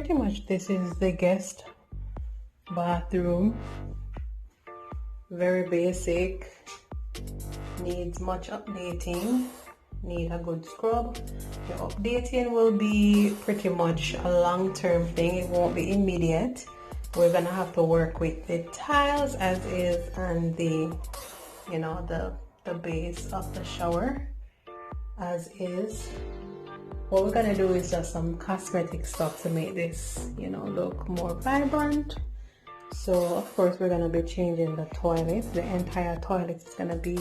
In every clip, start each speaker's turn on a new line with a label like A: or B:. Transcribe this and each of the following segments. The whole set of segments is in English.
A: pretty much this is the guest bathroom. Very basic, needs much updating, need a good scrub. The updating will be pretty much a long-term thing, it won't be immediate. We're gonna have to work with the tiles as is and the, you know, the base of the shower as is. What we're gonna do is just some cosmetic stuff to make this, you know, look more vibrant. So of course we're gonna be changing the toilet. The entire toilet is gonna be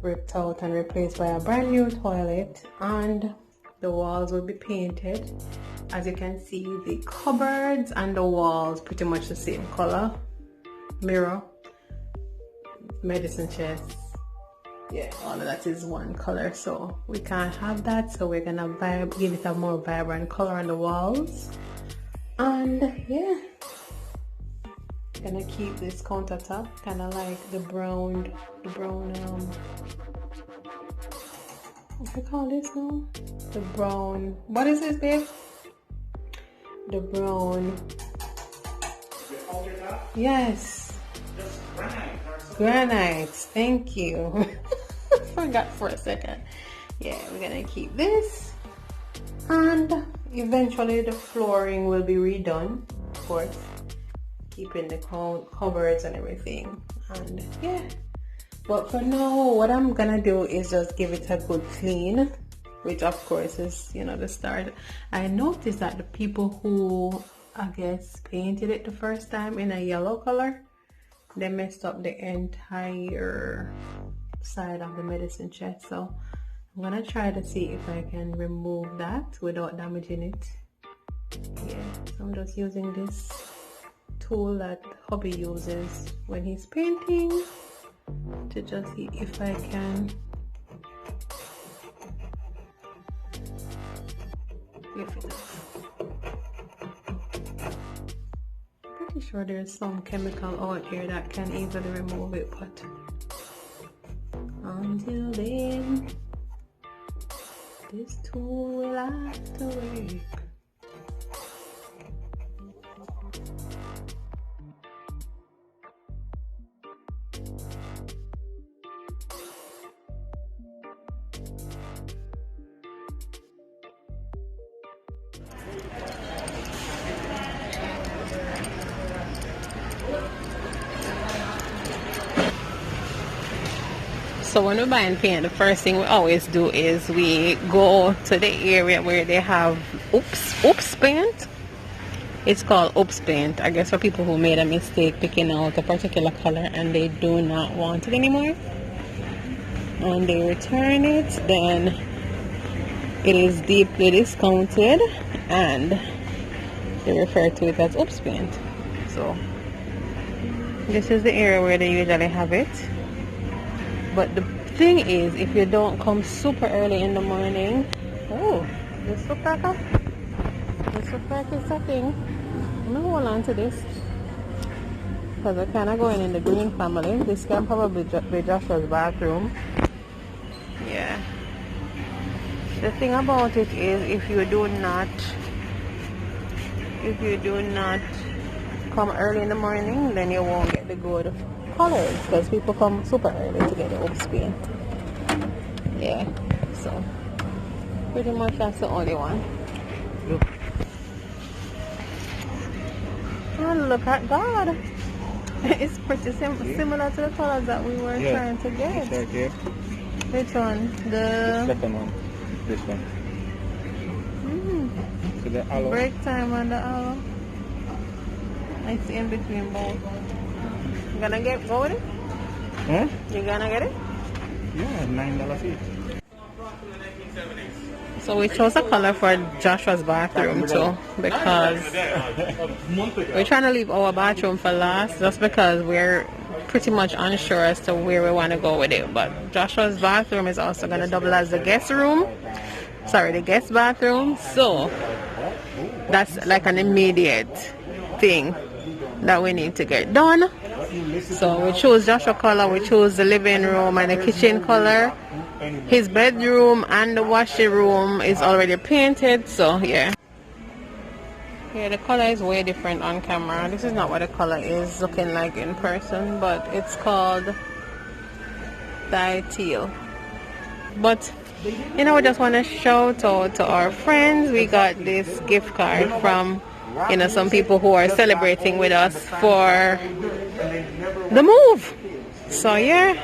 A: ripped out and replaced by a brand new toilet, and the walls will be painted. As you can see, the cupboards and the walls pretty much the same color. Mirror, medicine chest, yeah, all of that is one color, so we can't have that, so we're gonna give it a more vibrant color on the walls. And yeah, gonna keep this countertop kind of like the brown what do you call this now? The brown, what is this, babe? The brown, yes, granite, thank you. Forgot for a second. Yeah, we're gonna keep this, and eventually the flooring will be redone, of course, keeping the cupboards and everything. And yeah, but for now what I'm gonna do is just give it a good clean, which of course is, you know, the start. I noticed that the people who, I guess, painted it the first time in a yellow color, they messed up the entire side of the medicine chest. So I'm gonna try to see if I can remove that without damaging it. Yeah, so I'm just using this tool that hubby uses when he's painting to just see if I can lift it up. Pretty sure there's some chemical out here that can easily remove it, but until then this tool will have to work. So when we're buying paint, the first thing we always do is we go to the area where they have oops paint. It's called oops paint, I guess, for people who made a mistake picking out a particular color and they do not want it anymore, and they return it. Then it is deeply discounted and they refer to it as oops paint. So this is the area where they usually have it. But the thing is, if you don't come super early in the morning, oh, this looks like it's a thing. I'm gonna hold on to this because we're kind of going in the green family. This can probably be Joshua's bathroom. Yeah. The thing about it is, if you do not come early in the morning, then you won't get the good colors, because people come super early to get the oops paint. Yeah, so pretty much that's the only one. And look at God, it's pretty similar to the colors that we were trying to get. Which one? The second one. This one. So the aloe. Break time and the aloe. I see in between both. You gonna go with it? Huh? You gonna get it?
B: Yeah, $9 each.
A: So we chose a color for Joshua's bathroom too, because we're trying to leave our bathroom for last, just because we're pretty much unsure as to where we want to go with it. But Joshua's bathroom is also going to double as the guest bathroom, so that's like an immediate thing that we need to get done. So we chose Joshua color, we chose the living room and the kitchen color. His bedroom and the washing room is already painted, so yeah. Yeah, the color is way different on camera. This is not what the color is looking like in person, but it's called Thai Teal. But you know, we just want to shout out to our friends. We got this gift card from, you know, some people who are celebrating with us for the move. So yeah,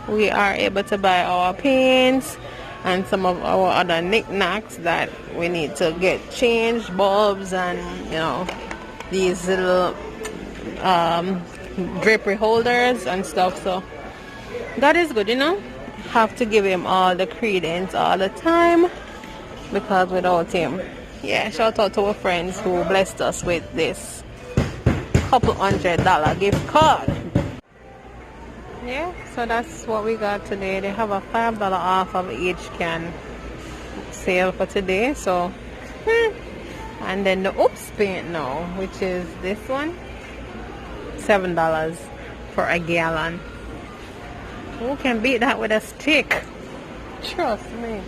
A: we are able to buy our paints and some of our other knickknacks that we need to get changed, bulbs and, you know, these little drapery holders and stuff. So that is good, you know. Have to give him all the credence all the time, because without him, yeah, shout out to our friends who blessed us with this couple $100 gift card. Yeah, so that's what we got today. They have a $5 off of each can sale for today. So and then the oops paint now, which is this one, $7 for a gallon. Who can beat that with a stick? Trust me.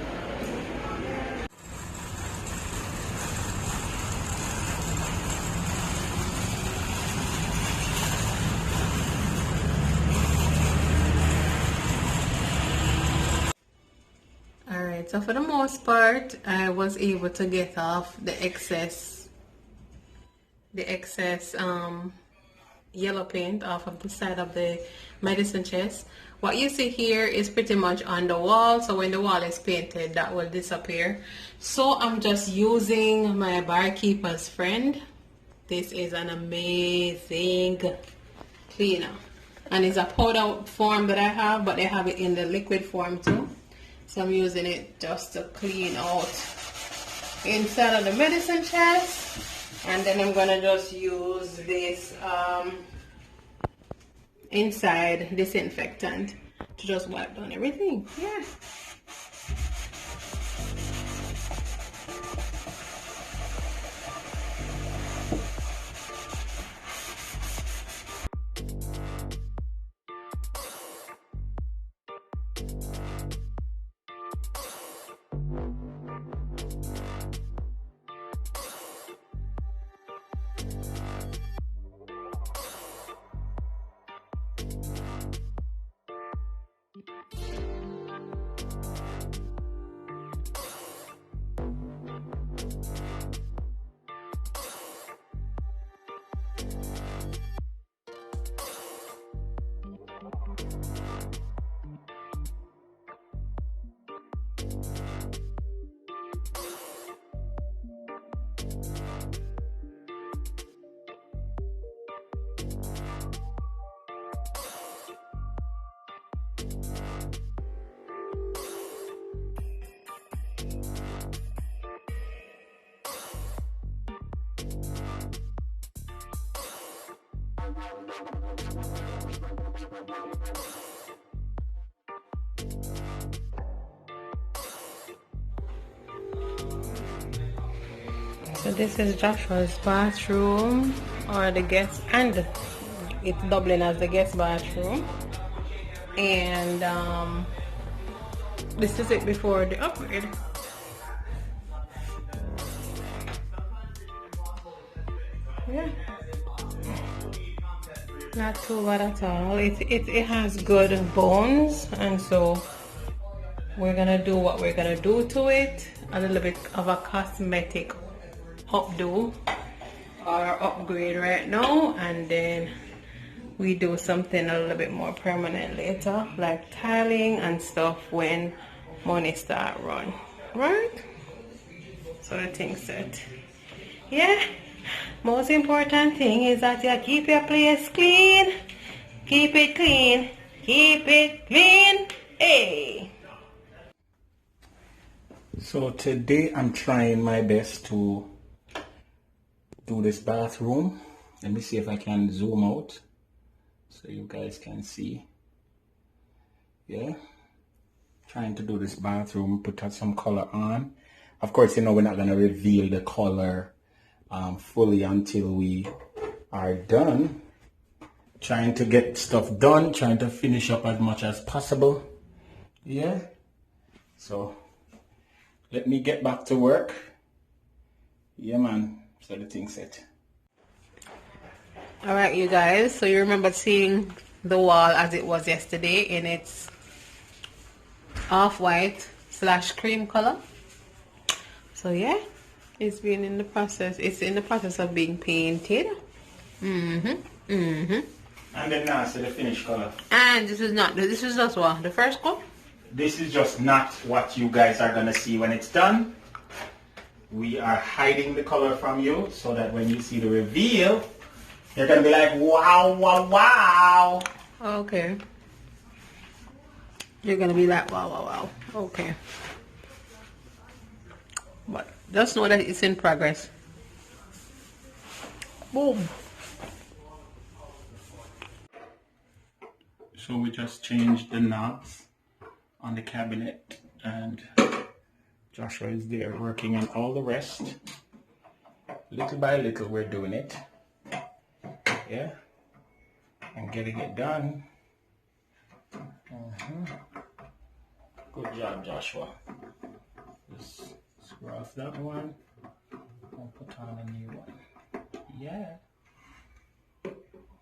A: Alright, so for the most part, I was able to get off the excess yellow paint off of the side of the medicine chest. What you see here is pretty much on the wall, so when the wall is painted, that will disappear. So I'm just using my barkeeper's friend. This is an amazing cleaner, and it's a powder form that I have, but they have it in the liquid form too. So I'm using it just to clean out inside of the medicine chest. And then I'm gonna just use this inside disinfectant to just wipe down everything. Yeah. So this is Joshua's bathroom, or the guest, and it's doubling as the guest bathroom. And this is it before the upgrade. Yeah, not too bad at all. It has good bones, and so we're gonna do what we're gonna do to it. A little bit of a cosmetic updo or upgrade right now, and then we do something a little bit more permanent later, like tiling and stuff when money start run, right? So the thing set. Yeah, most important thing is that you keep your place clean. Keep it clean. Keep it clean. Hey.
B: So today I'm trying my best to do this bathroom. Let me see if I can zoom out so you guys can see. Yeah, trying to do this bathroom, put some color on. Of course, you know, we're not going to reveal the color fully until we are done. Trying to get stuff done, trying to finish up as much as possible. Yeah, so let me get back to work. Yeah, man, So the thing set.
A: Alright, you guys, so you remember seeing the wall as it was yesterday in its off-white / cream color. So yeah, it's been in the process. It's in the process of being painted. And
B: then now see the finished color.
A: And this is not. This is just what the first coat.
B: This is just not what you guys are gonna see when it's done. We are hiding the color from you so that when you see the reveal, you're gonna be like, wow, wow, wow.
A: Okay. You're gonna be like, wow, wow, wow. Okay. But just know that it's in progress. Boom.
B: So we just changed the knobs on the cabinet, and Joshua is there working on all the rest. Little by little we're doing it. Yeah. And getting it done. Good job, Joshua. Just screw off that one and put on a new one. Yeah.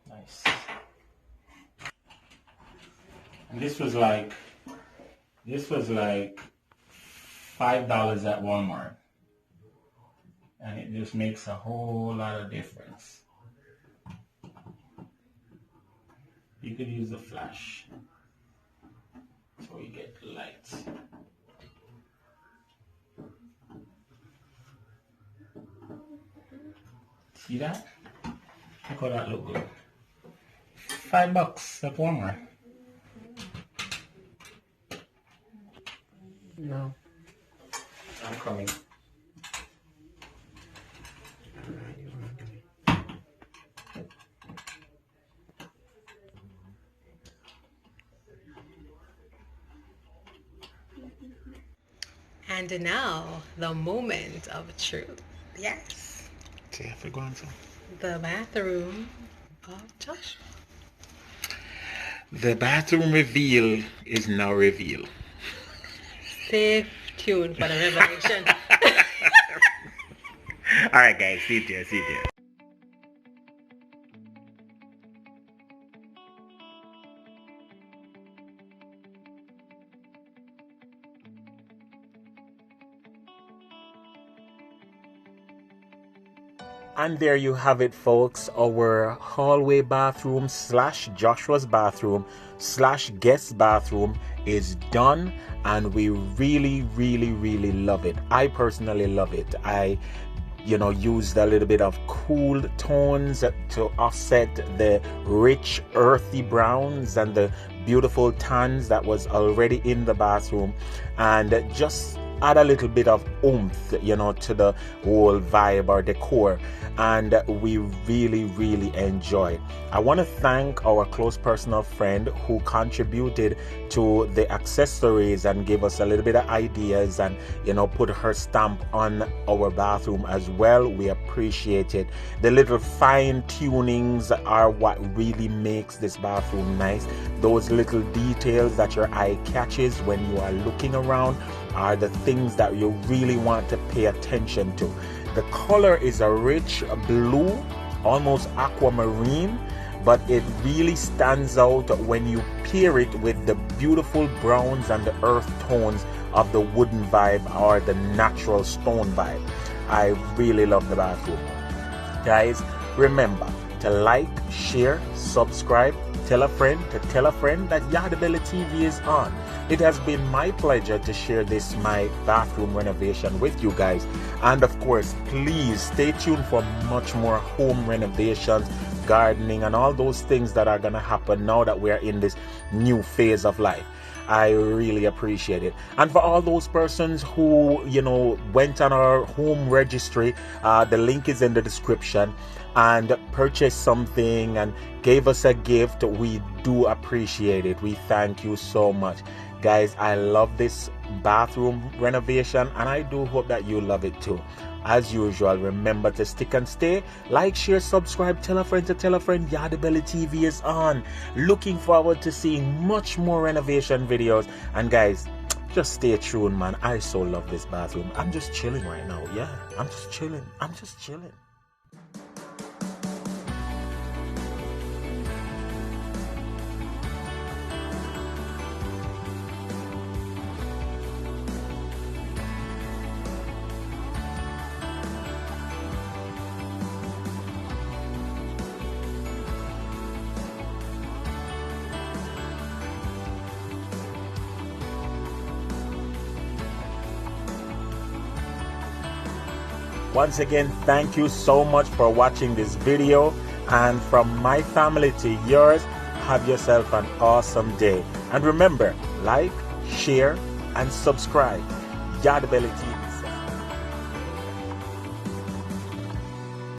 B: Nice. And this was like $5 at Walmart. And it just makes a whole lot of difference. You could use a flash so you get light. See that? Look how that look good. $5 at Walmart.
A: No.
B: I'm coming.
A: And now, the moment of truth. Yes.
B: See if we're going to.
A: The bathroom of Joshua.
B: The bathroom reveal is now revealed.
A: Stay tuned for the revelation.
B: Alright guys, see you there. And there you have it, folks. Our hallway bathroom / Joshua's bathroom / guest bathroom is done, and we really love it. I personally love it. I used a little bit of cool tones to offset the rich earthy browns and the beautiful tans that was already in the bathroom, and just add a little bit of oomph, to the whole vibe or decor, and we really enjoy. I want to thank our close personal friend who contributed to the accessories and gave us a little bit of ideas and put her stamp on our bathroom as well. We appreciate it. The little fine tunings are what really makes this bathroom nice. Those little details that your eye catches when you are looking around are the things that you really want to pay attention to. The color is a rich blue, almost aquamarine, but it really stands out when you pair it with the beautiful browns and the earth tones of the wooden vibe or the natural stone vibe. I really love the bathroom. Guys, remember to like, share, subscribe, tell a friend that Yardie TV is on. It has been my pleasure to share my bathroom renovation with you guys. And of course, please stay tuned for much more home renovations, gardening, and all those things that are going to happen now that we're in this new phase of life. I really appreciate it. And for all those persons who, went on our home registry, the link is in the description, and purchased something and gave us a gift, we do appreciate it. We thank you so much. Guys, I love this bathroom renovation, and I do hope that you love it too. As usual, remember to stick and stay. Like, share, subscribe, tell a friend to tell a friend. Yardie TV is on. Looking forward to seeing much more renovation videos. And guys, just stay tuned, man. I so love this bathroom. I'm just chilling right now. Yeah, I'm just chilling.
C: Once again, thank you so much for watching this video, and from my family to yours, have yourself an awesome day. And remember, like, share, and subscribe. Yardie TV.